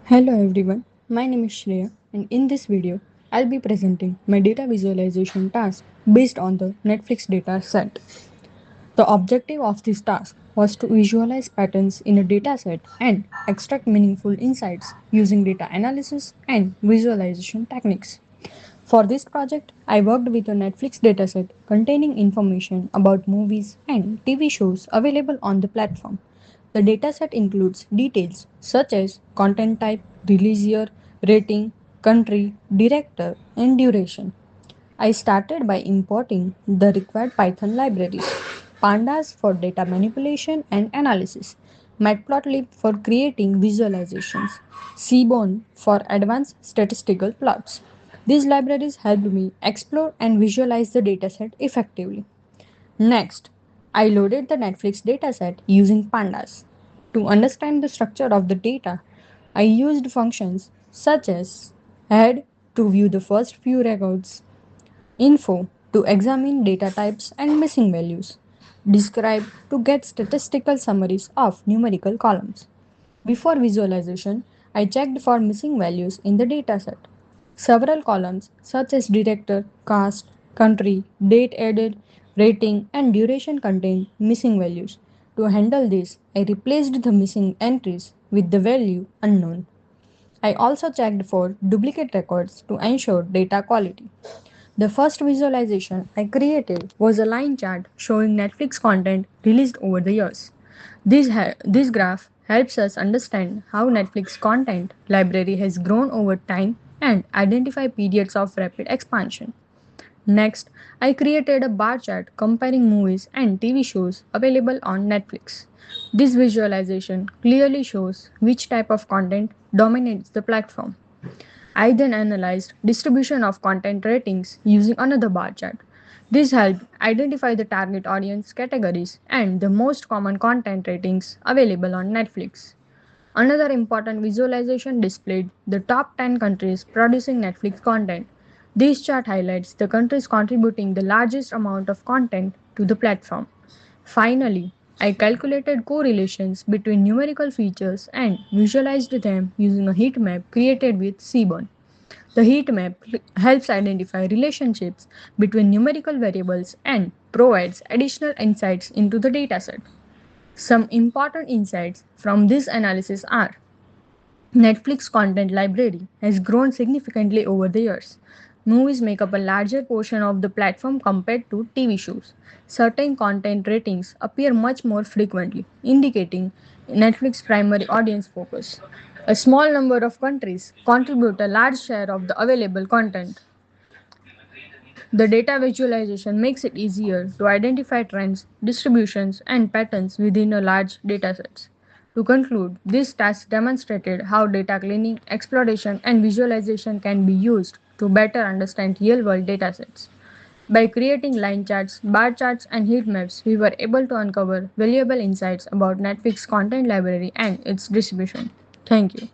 Hello everyone, my name is Shreya and in this video I'll be presenting my data visualization task based on the Netflix data set. The objective of this task was to visualize patterns in a dataset and extract meaningful insights using data analysis and visualization techniques. For this project, I worked with a Netflix dataset containing information about movies and TV shows available on the platform. The dataset includes details such as content type, release year, rating, country, director, and duration. I started by importing the required Python libraries: Pandas for data manipulation and analysis, Matplotlib for creating visualizations, Seaborn for advanced statistical plots. These libraries helped me explore and visualize the dataset effectively. Next, I loaded the Netflix dataset using Pandas. To understand the structure of the data, I used functions such as head to view the first few records, info to examine data types and missing values, describe to get statistical summaries of numerical columns. Before visualization, I checked for missing values in the dataset. Several columns such as director, cast, country, date added, rating, and duration contain missing values. To handle this, I replaced the missing entries with the value unknown. I also checked for duplicate records to ensure data quality. The first visualization I created was a line chart showing Netflix content released over the years. This graph helps us understand how Netflix content library has grown over time and identify periods of rapid expansion. Next, I created a bar chart comparing movies and TV shows available on Netflix. This visualization clearly shows which type of content dominates the platform. I then analyzed distribution of content ratings using another bar chart. This helped identify the target audience categories and the most common content ratings available on Netflix. Another important visualization displayed the top 10 countries producing Netflix content. This chart highlights the countries contributing the largest amount of content to the platform. Finally, I calculated correlations between numerical features and visualized them using a heat map created with Seaborn. The heat map helps identify relationships between numerical variables and provides additional insights into the dataset. Some important insights from this analysis are: Netflix content library has grown significantly over the years. Movies make up a larger portion of the platform compared to TV shows. Certain content ratings appear much more frequently, indicating Netflix's primary audience focus. A small number of countries contribute a large share of the available content. The data visualization makes it easier to identify trends, distributions, and patterns within a large datasets. To conclude, this task demonstrated how data cleaning, exploration, and visualization can be used to better understand real-world datasets. By creating line charts, bar charts, and heat maps, we were able to uncover valuable insights about Netflix content library and its distribution. Thank you.